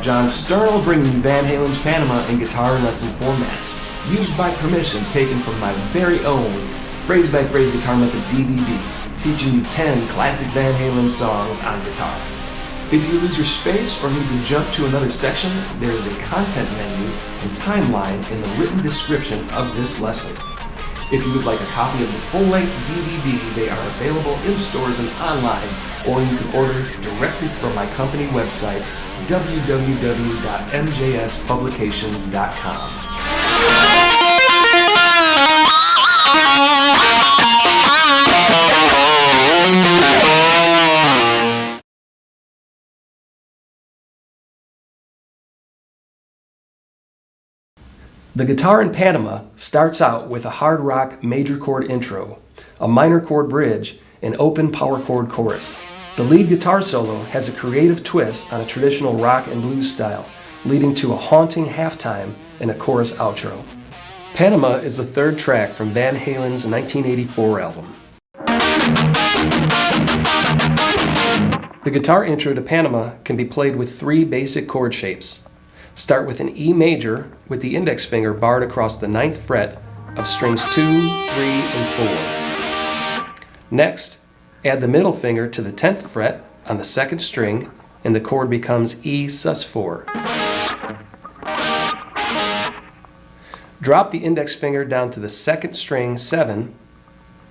John Sternal, bringing you Van Halen's Panama in guitar lesson format, used by permission, taken from my very own phrase-by-phrase guitar method DVD, teaching you 10 classic Van Halen songs on guitar. If you lose your space or need to jump to another section, there is a content menu and timeline in the written description of this lesson. If you would like a copy of the full-length DVD, they are available in stores and online, or you can order directly from my company website, www.mjspublications.com. The guitar in Panama starts out with a hard rock major chord intro, a minor chord bridge, and open power chord chorus. The lead guitar solo has a creative twist on a traditional rock and blues style, leading to a haunting halftime and a chorus outro. Panama is the third track from Van Halen's 1984 album. The guitar intro to Panama can be played with three basic chord shapes. Start with an E major with the index finger barred across the 9th fret of strings 2, 3, and 4. Next, add the middle finger to the 10th fret on the 2nd string and the chord becomes E sus4. Drop the index finger down to the 2nd string 7,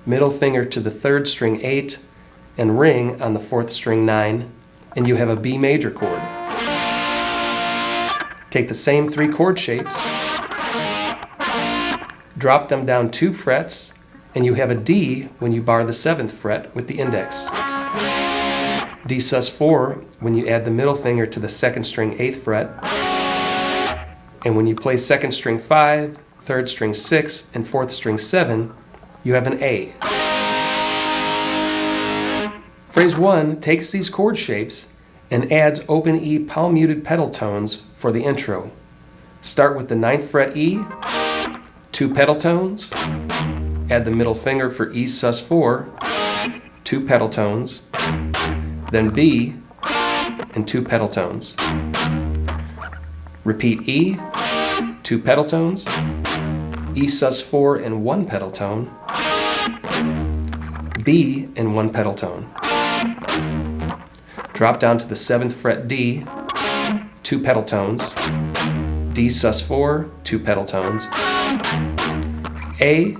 middle finger to the 3rd string 8, and ring on the 4th string 9, and you have a B major chord. Take the same three chord shapes, drop them down 2 frets, and you have a D when you bar the 7th fret with the index. D sus4 when you add the middle finger to the 2nd string 8th fret, and when you play 2nd string 5, 3rd string 6, and 4th string 7, you have an A. Phrase 1 takes these chord shapes and adds open E palm muted pedal tones for the intro. Start with the 9th fret E, 2 pedal tones, add the middle finger for E sus4, 2 pedal tones, then B, and 2 pedal tones. Repeat E, 2 pedal tones, E sus4 and 1 pedal tone, B and 1 pedal tone. Drop down to the 7th fret D, 2 pedal tones, D sus4, 2 pedal tones, A,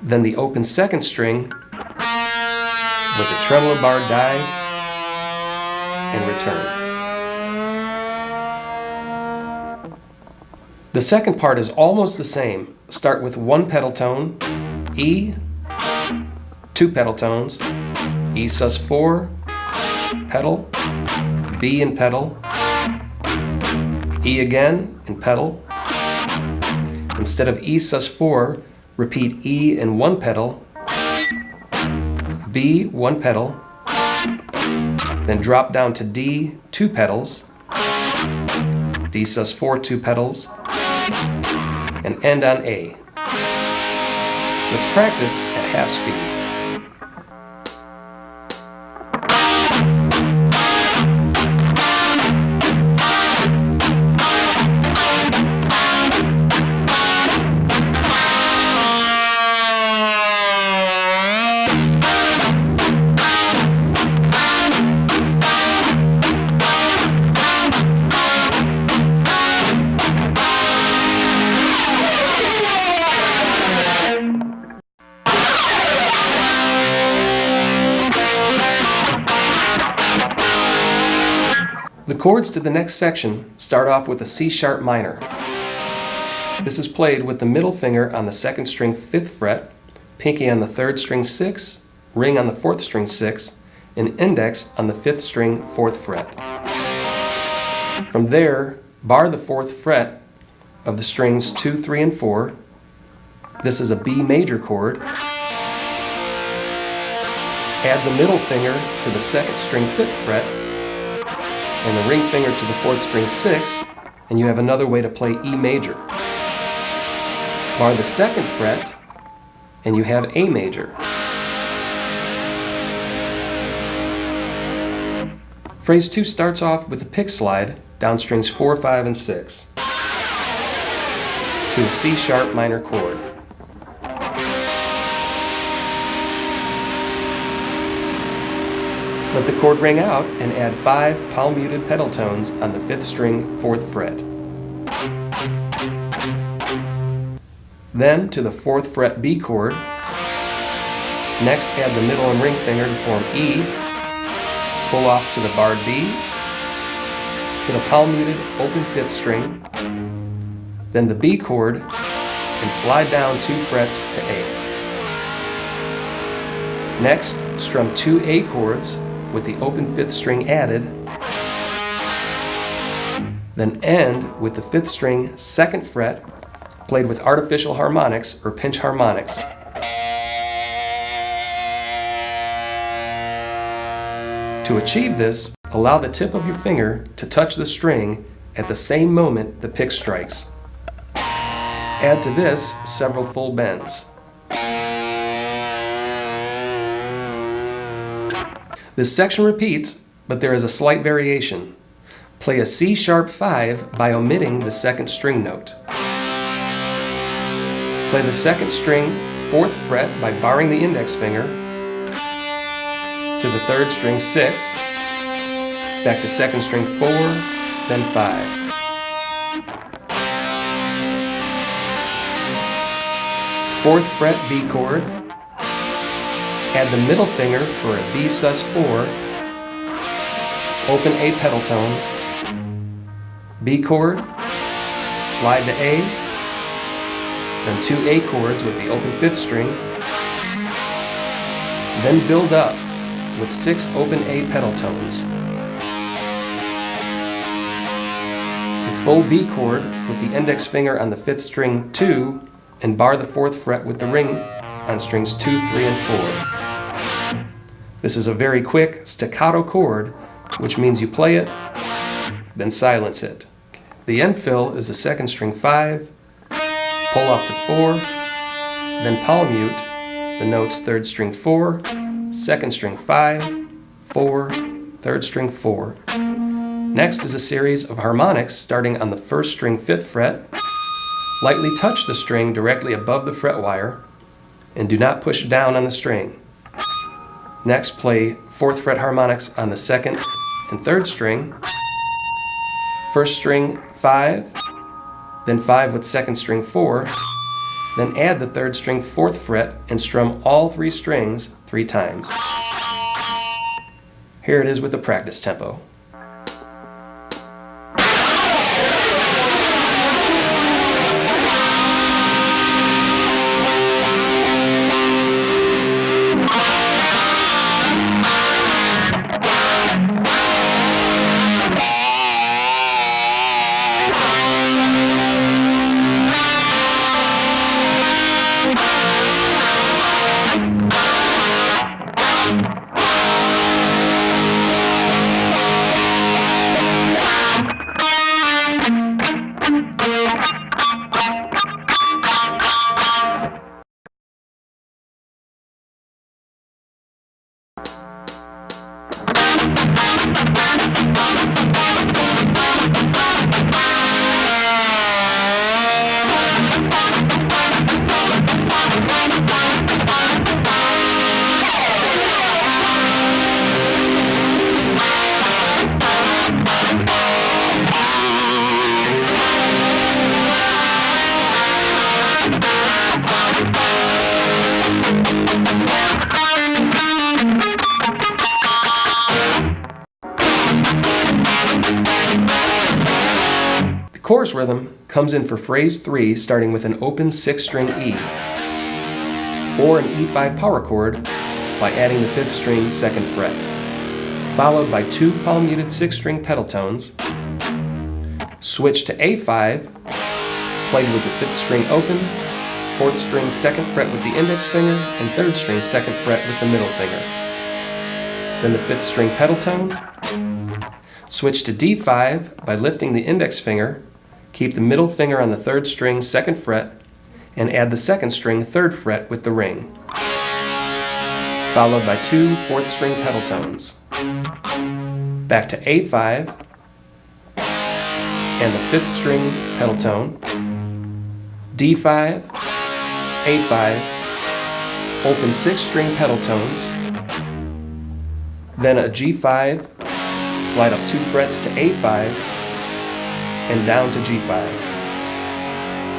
then the open 2nd string with a tremolo bar dive, and return. The second part is almost the same. Start with 1 pedal tone, E, 2 pedal tones, E sus4, pedal, B and pedal, E again and pedal. Instead of E sus4, repeat E and 1 pedal, B 1 pedal, then drop down to D 2 pedals, D sus4 2 pedals, and end on A. Let's practice at half speed. The chords to the next section start off with a C sharp minor. This is played with the middle finger on the 2nd string 5th fret, pinky on the 3rd string 6, ring on the 4th string 6, and index on the 5th string 4th fret. From there, bar the 4th fret of the strings 2, 3, and 4. This is a B major chord. Add the middle finger to the 2nd string 5th fret, and the ring finger to the 4th string 6, and you have another way to play E major. Bar the 2nd fret, and you have A major. Phrase 2 starts off with a pick slide down strings 4, 5, and 6 to a C sharp minor chord. Let the chord ring out and add 5 palm-muted pedal tones on the 5th string, 4th fret. Then to the 4th fret B chord. Next add the middle and ring finger to form E. Pull off to the barred B. Hit a palm-muted open 5th string. Then the B chord and slide down 2 frets to A. Next, strum 2 A chords with the open 5th string added, then end with the 5th string 2nd fret played with artificial harmonics or pinch harmonics. To achieve this, allow the tip of your finger to touch the string at the same moment the pick strikes. Add to this several full bends. This section repeats, but there is a slight variation. Play a C sharp 5 by omitting the 2nd string note. Play the 2nd string 4th fret by barring the index finger to the 3rd string 6, back to 2nd string 4, then 5. Fourth fret B chord. Add the middle finger for a B sus4, open A pedal tone, B chord, slide to A, then 2 A chords with the open 5th string, then build up with 6 open A pedal tones. The full B chord with the index finger on the 5th string 2 and bar the 4th fret with the ring on strings 2, 3, and 4. This is a very quick staccato chord, which means you play it, then silence it. The end fill is the 2nd string 5, pull off to 4, then palm mute the notes 3rd string 4, 2nd string 5, 4, 3rd string 4. Next is a series of harmonics starting on the 1st string 5th fret. Lightly touch the string directly above the fret wire and do not push down on the string. Next, play 4th fret harmonics on the 2nd and 3rd string, 1st string 5, then 5 with 2nd string 4, then add the 3rd string 4th fret and strum all 3 strings 3 times. Here it is with the practice tempo. The chorus rhythm comes in for phrase 3 starting with an open 6-string E or an E5 power chord by adding the 5th string 2nd fret, followed by 2 palm-muted 6-string pedal tones. Switch to A5, played with the 5th string open, 4th string 2nd fret with the index finger, and 3rd string 2nd fret with the middle finger. Then the 5th string pedal tone. Switch to D5 by lifting the index finger, keep the middle finger on the 3rd string 2nd fret, and add the 2nd string 3rd fret with the ring, followed by 2 4th string pedal tones. back to A5 and the 5th string pedal tone, D5, A5, open 6 string pedal tones, then a G5, slide up 2 frets to A5 and down to G5.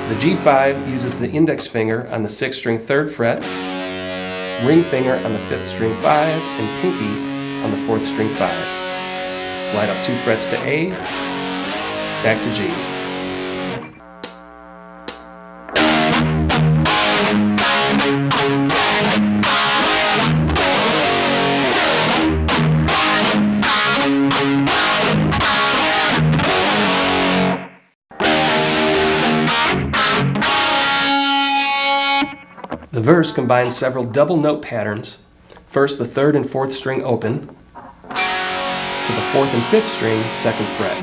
The G5 uses the index finger on the 6th string 3rd fret, ring finger on the 5th string 5, and pinky on the 4th string 5. Slide up 2 frets to A, back to G. The verse combines several double note patterns. First, the 3rd and 4th string open to the 4th and 5th string 2nd fret.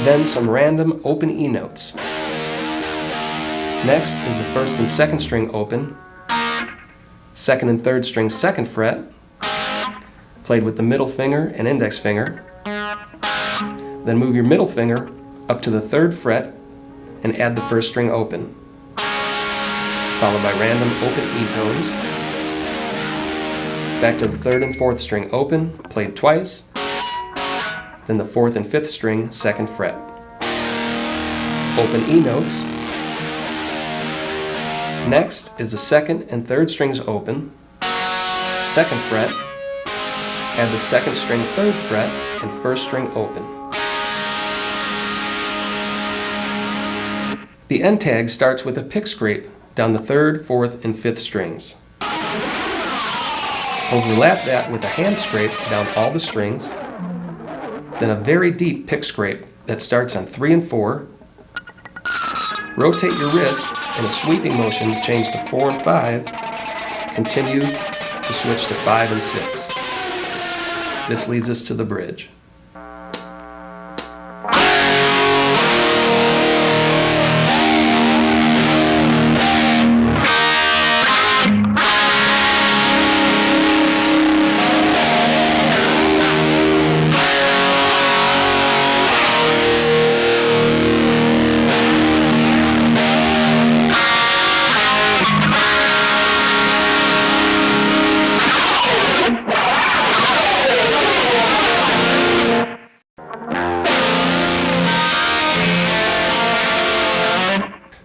Then some random open E notes. Next is the 1st and 2nd string open, 2nd and 3rd string 2nd fret, played with the middle finger and index finger. Then move your middle finger up to the 3rd fret and add the 1st string open, followed by random open E tones. Back to the 3rd and 4th string open, played twice, then the 4th and 5th string 2nd fret. Open E notes. Next is the 2nd and 3rd strings open, 2nd fret, add the 2nd string 3rd fret and 1st string open. The end tag starts with a pick scrape down the 3rd, 4th, and 5th strings. Overlap that with a hand scrape down all the strings, then a very deep pick scrape that starts on 3 and 4. Rotate your wrist in a sweeping motion to change to 4 and 5. Continue to switch to 5 and 6. This leads us to the bridge.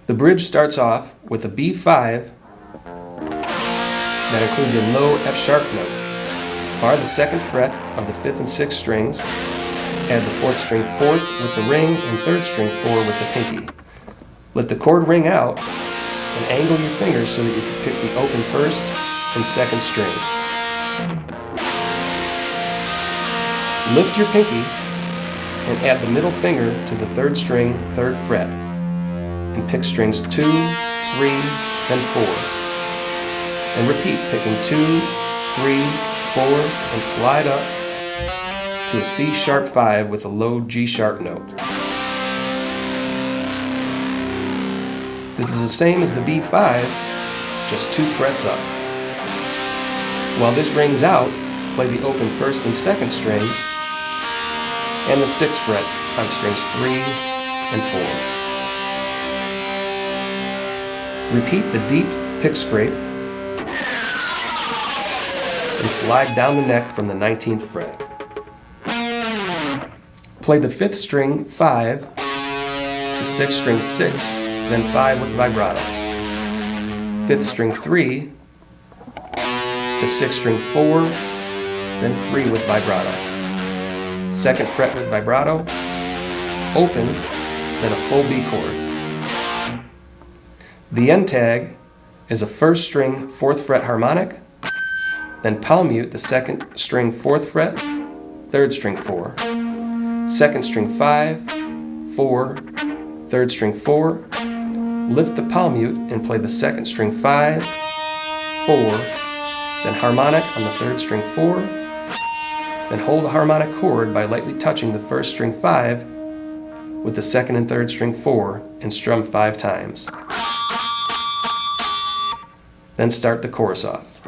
The bridge starts off with a B5 that includes a low F sharp note. Bar the 2nd fret of the 5th and 6th strings, add the 4th string 4th with the ring and 3rd string 4 with the pinky. Let the chord ring out and angle your fingers so that you can pick the open 1st and 2nd string. Lift your pinky and add the middle finger to the 3rd string 3rd fret, and pick strings 2, 3, and 4. And repeat, picking 2, 3, 4, and slide up to a C sharp 5 with a low G sharp note. This is the same as the B5, just 2 frets up. While this rings out, play the open 1st and 2nd strings and the 6th fret on strings 3 and 4. Repeat the deep pick scrape and slide down the neck from the 19th fret. Play the 5th string 5 to 6th string 6, then 5 with vibrato. 5th string 3 to 6th string 4, then 3 with vibrato. 2nd fret with vibrato, open, then a full B chord. The end tag is a 1st string 4th fret harmonic, then palmute the 2nd string 4th fret, 3rd string 4, 2nd string 5, 4, 3rd string 4, lift the palmute and play the 2nd string 5, 4, then harmonic on the 3rd string 4, then hold the harmonic chord by lightly touching the 1st string 5 with the 2nd and 3rd string 4 and strum 5 times. Then start the chorus off.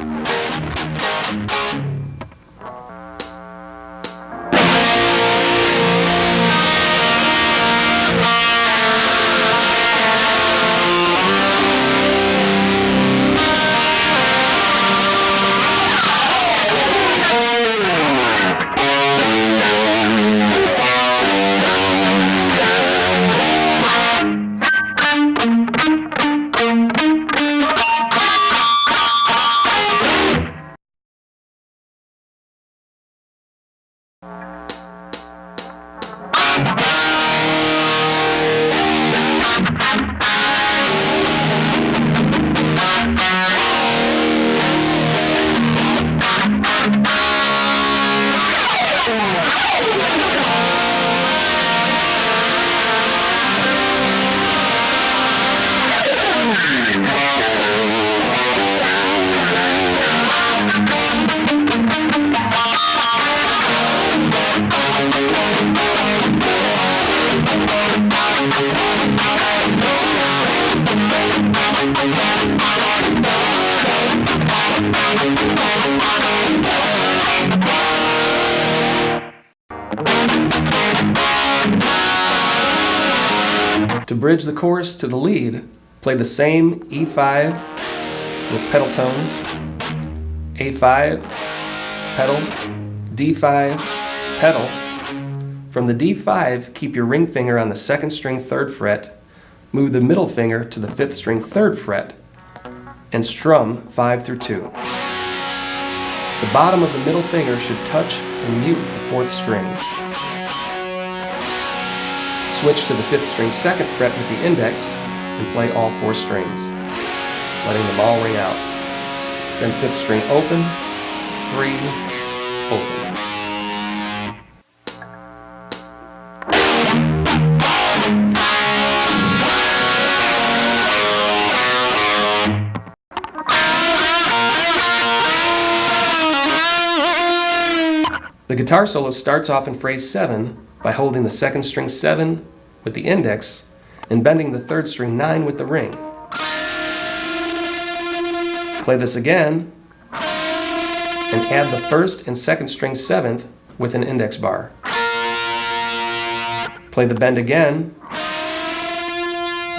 To bridge the chorus to the lead, play the same E5 with pedal tones, A5, pedal, D5, pedal. From the D5, keep your ring finger on the 2nd string 3rd fret, move the middle finger to the 5th string 3rd fret, and strum 5 through 2. The bottom of the middle finger should touch and mute the 4th string. Switch to the 5th string 2nd fret with the index and play all 4 strings, letting them all ring out. Then 5th string open, 3, open. The guitar solo starts off in phrase 7 by holding the 2nd string 7 with the index and bending the 3rd string 9 with the ring. Play this again and add the 1st and 2nd string 7th with an index bar. Play the bend again,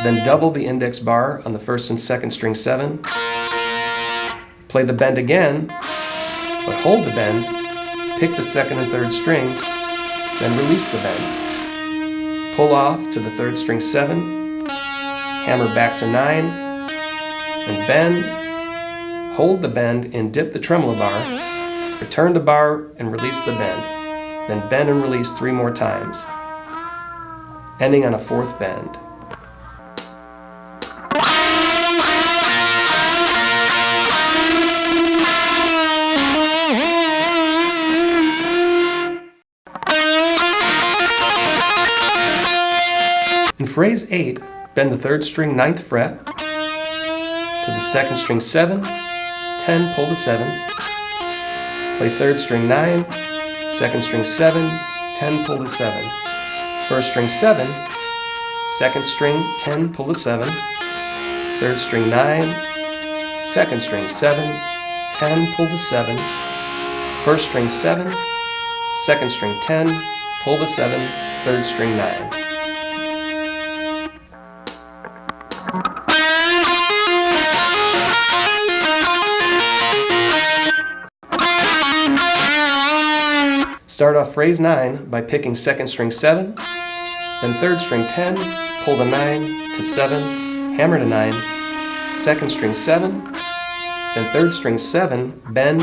then double the index bar on the 1st and 2nd string 7. Play the bend again, but hold the bend, pick the 2nd and 3rd strings, then release the bend. Pull off to the 3rd string 7, hammer back to 9, and bend, hold the bend and dip the tremolo bar, return the bar and release the bend, then bend and release 3 more times, ending on a 4th bend. In phrase 8, bend the 3rd string 9th fret to the 2nd string 7, 10, pull to 7, play 3rd string 9, 2nd string 7, 10, pull to 7, 1st string 7, 2nd string 10, pull to 7, 3rd string 9, 2nd string 7, 10, pull to 7, 1st string 7, 2nd string 10, pull to 7, 3rd string 9. Start off phrase 9 by picking 2nd string 7, then 3rd string 10, pull the 9 to 7, hammer to 9, 2nd string 7, then 3rd string 7, bend,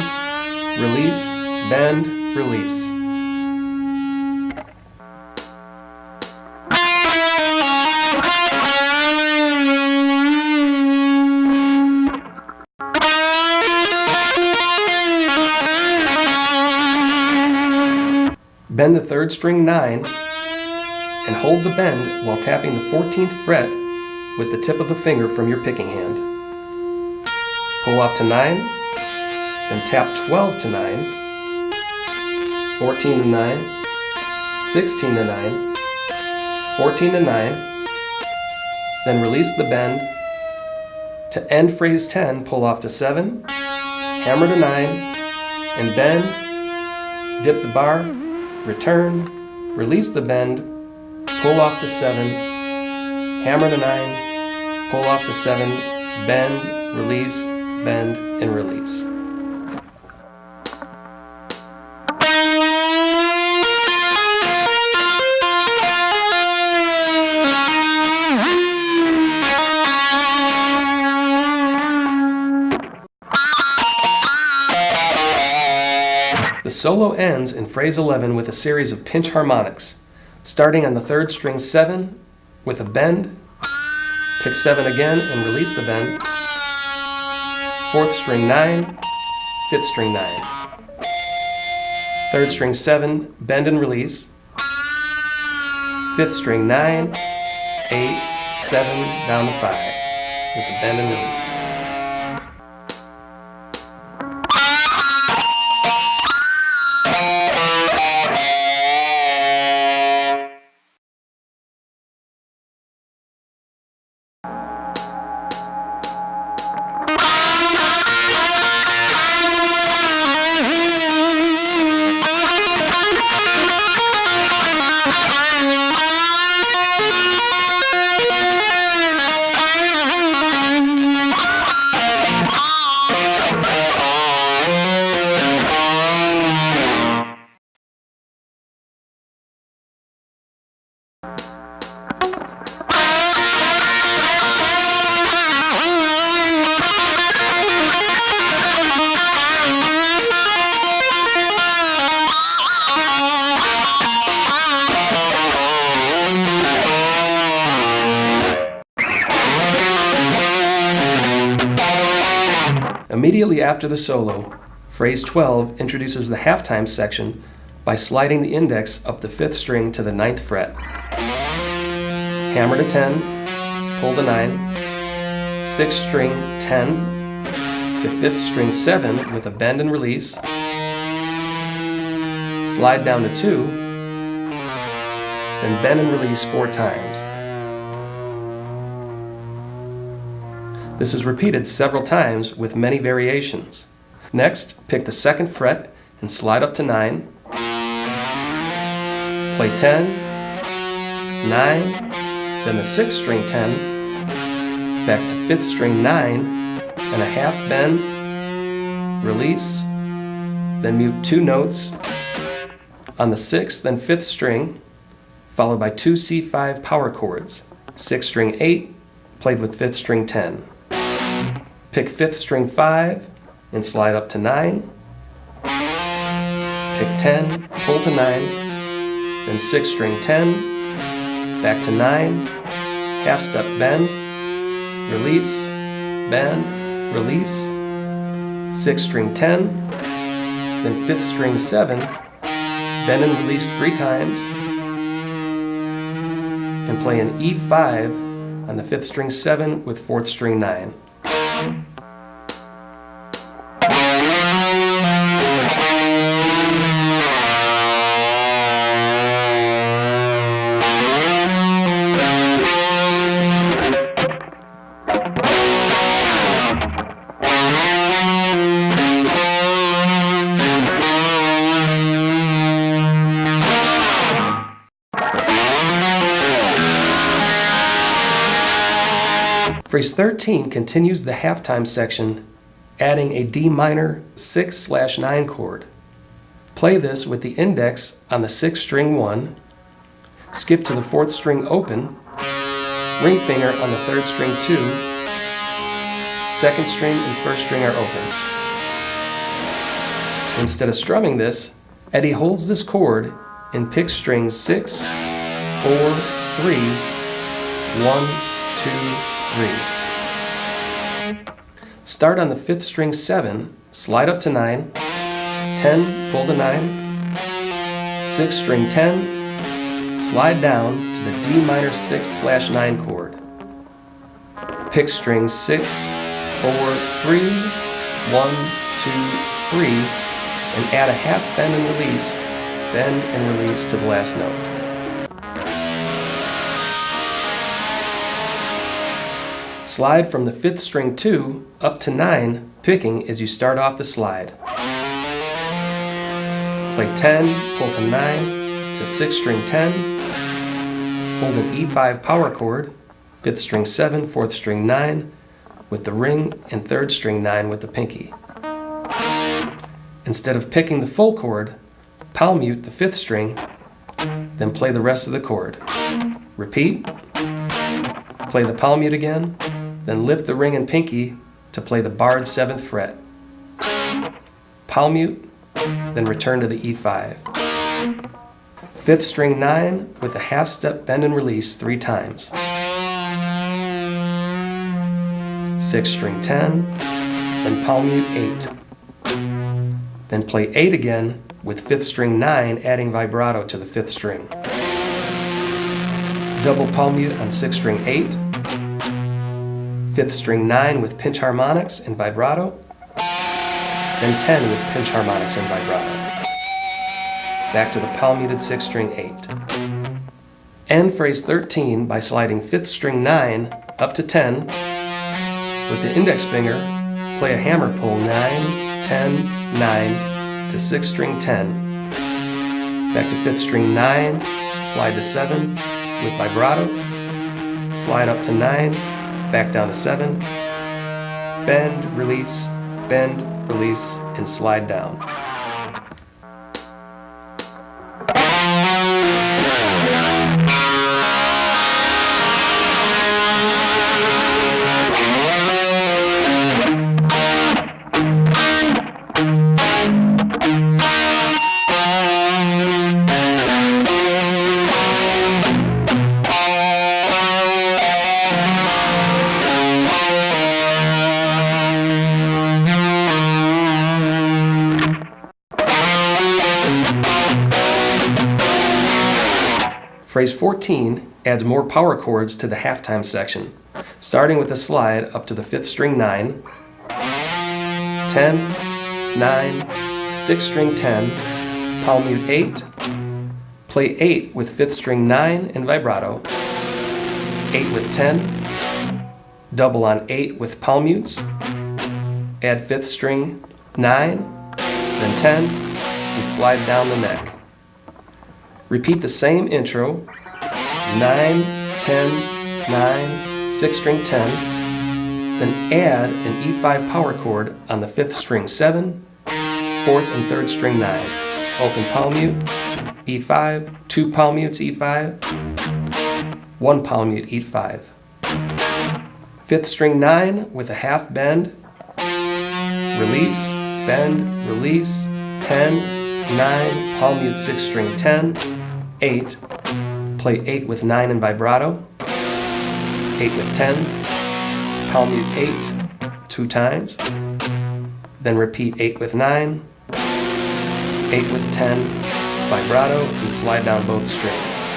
release, bend, release. Bend the 3rd string 9 and hold the bend while tapping the 14th fret with the tip of a finger from your picking hand. Pull off to 9, then tap 12 to 9, 14 to 9, 16 to 9, 14 to 9, then release the bend. To end phrase 10, pull off to 7, hammer to 9, and bend, dip the bar, return, release the bend, pull off to 7, hammer to 9, pull off to 7, bend, release, bend, and release. The solo ends in phrase 11 with a series of pinch harmonics, starting on the 3rd string 7 with a bend, pick 7 again and release the bend, 4th string 9, 5th string 9, 3rd string 7, bend and release, 5th string 9, 8, 7, down to 5 with the bend and release. Immediately after the solo, phrase 12 introduces the halftime section by sliding the index up the 5th string to the 9th fret. Hammer to 10, pull to 9, 6th string 10 to 5th string 7 with a bend and release, slide down to 2, then bend and release 4 times. This is repeated several times with many variations. Next, pick the 2nd fret and slide up to 9. Play 10, 9, then the 6th string 10, back to 5th string 9, and a half bend, release, then mute 2 notes on the 6th and 5th string, followed by 2 C5 power chords, 6th string 8, played with 5th string 10. Pick 5th string 5 and slide up to 9. Pick 10, pull to 9, then 6th string 10, back to 9, half step bend, release, bend, release, 6th string 10, then 5th string 7, bend and release 3 times, and play an E5 on the 5th string 7 with 4th string 9. Phrase 13 continues the halftime section, adding a D minor 6/9 chord. Play this with the index on the 6th string 1, skip to the 4th string open, ring finger on the 3rd string 2, 2nd string and 1st string are open. Instead of strumming this, Eddie holds this chord and picks strings 6, 4, 3, 1, 2, 3. Start on the 5th string 7, slide up to 9, 10, pull to 9, 6th string 10, slide down to the D minor 6/9 chord. Pick strings 6, 4, 3, 1, 2, 3, and add a half bend and release to the last note. Slide from the 5th string 2 up to 9, picking as you start off the slide. Play 10, pull to 9, to 6th string 10, hold an E5 power chord, 5th string 7, 4th string 9, with the ring, and 3rd string 9 with the pinky. Instead of picking the full chord, palm mute the 5th string, then play the rest of the chord. Repeat, play the palm mute again, then lift the ring and pinky to play the barred 7th fret. Palm mute, then return to the E5. 5th string 9 with a half step bend and release 3 times. 6th string 10, then palm mute 8. Then play 8 again with 5th string 9 adding vibrato to the 5th string. Double palm mute on 6th string 8, 5th string 9 with pinch harmonics and vibrato, then 10 with pinch harmonics and vibrato. Back to the palm muted 6th string 8. End phrase 13 by sliding 5th string 9 up to 10. With the index finger, play a hammer pull 9, 10, 9 to 6th string 10. Back to 5th string 9, slide to 7 with vibrato, slide up to 9, back down to 7, bend, release, and slide down. Phrase 14 adds more power chords to the halftime section, starting with a slide up to the 5th string 9, 10, 9, 6th string 10, palm mute 8, play 8 with 5th string 9 in vibrato, 8 with 10, double on 8 with palm mutes, add 5th string 9, then 10, and slide down the neck. Repeat the same intro, 9, 10, 9, 6th string 10, then add an E5 power chord on the 5th string 7, 4th and 3rd string 9. Open palm mute, E5, 2 palm mutes, E5, 1 palm mute, E5. 5th string 9 with a half bend, release, bend, release, 10, 9, palm mute 6th string 10, 8, play 8 with 9 in vibrato, 8 with 10, palm mute 8 2 times, then repeat 8 with 9, 8 with 10, vibrato, and slide down both strings.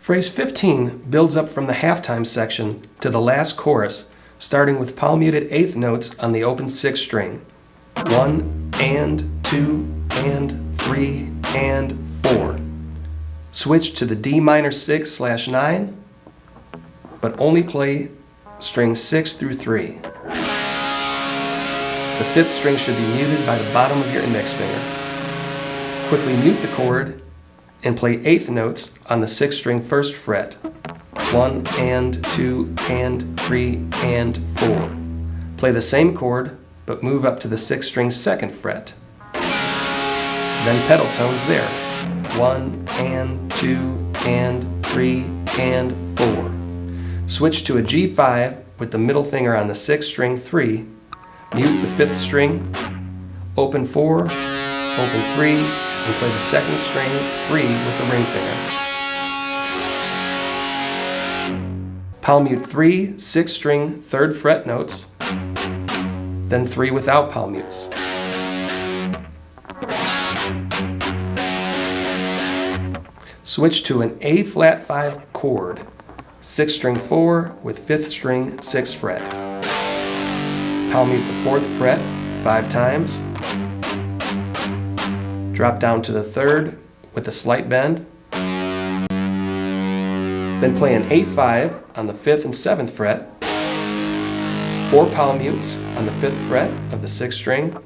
Phrase 15 builds up from the halftime section to the last chorus, starting with palm muted 8th notes on the open 6th string. 1 and 2 and 3 and 4. Switch to the D minor 6/9, but only play strings 6 through 3. The 5th string should be muted by the bottom of your index finger. Quickly mute the chord and play 8th notes on the 6th string 1st fret. 1 and 2 and 3 and 4. Play the same chord, but move up to the 6th string 2nd fret. Then pedal tones there. 1 and 2 and 3 and 4. Switch to a G5 with the middle finger on the 6th string 3. Mute the 5th string. Open 4, open 3, and play the 2nd string 3 with the ring finger. Palm mute 3, 6th string 3rd fret notes, then 3 without palm mutes. Switch to an A flat 5 chord, 6th string 4 with 5th string 6th fret. Palm mute the 4th fret 5 times. Drop down to the 3rd with a slight bend. Then play an A5 on the 5th and 7th fret. 4 palm mutes on the 5th fret of the 6th string.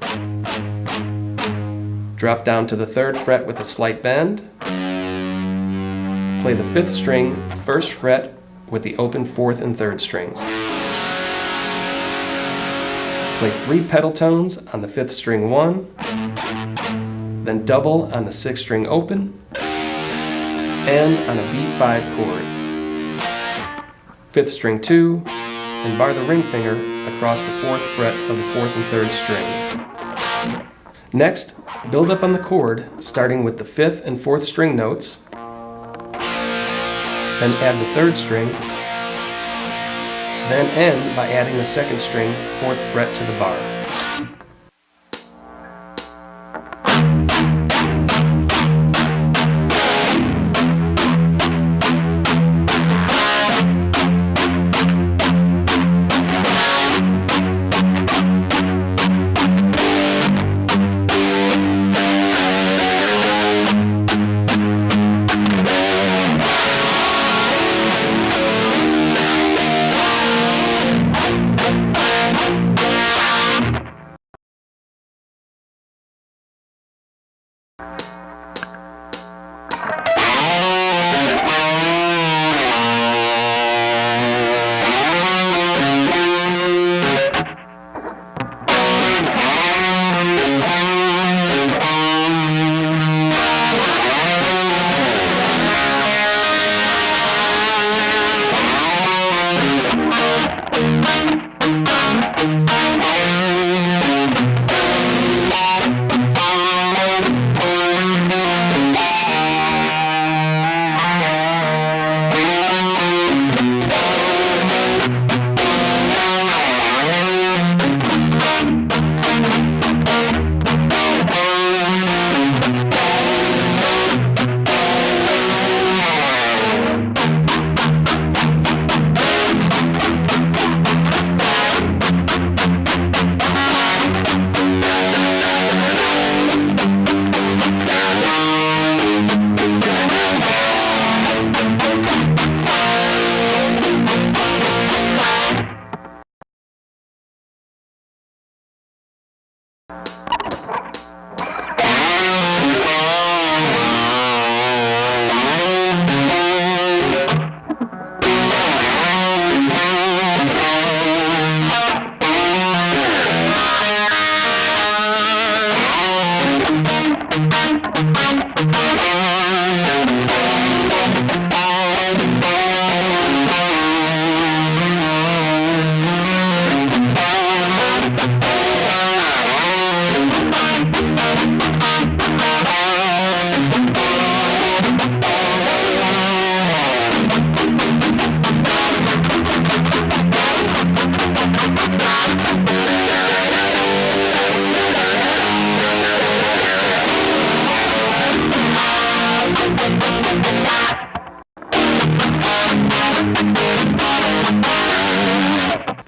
Drop down to the 3rd fret with a slight bend. Play the 5th string 1st fret with the open 4th and 3rd strings. Play 3 pedal tones on the 5th string 1, then double on the 6th string open, and on a B5 chord. 5th string 2, and bar the ring finger across the 4th fret of the 4th and 3rd string. Next, build up on the chord, starting with the 5th and 4th string notes, then add the 3rd string, then end by adding the 2nd string 4th fret to the bar.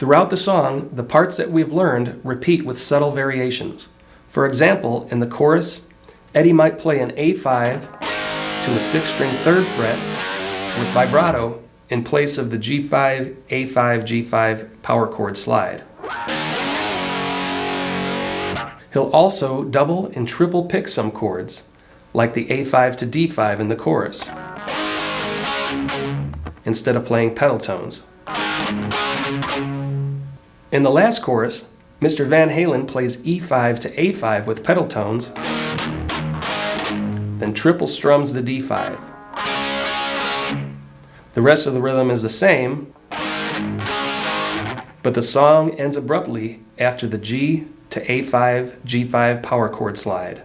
Throughout the song, the parts that we've learned repeat with subtle variations. For example, in the chorus, Eddie might play an A5 to a 6-string 3rd fret with vibrato in place of the G5, A5, G5 power chord slide. He'll also double and triple pick some chords, like the A5 to D5 in the chorus, instead of playing pedal tones. In the last chorus, Mr. Van Halen plays E5 to A5 with pedal tones, then triple strums the D5. The rest of the rhythm is the same, but the song ends abruptly after the G to A5, G5 power chord slide.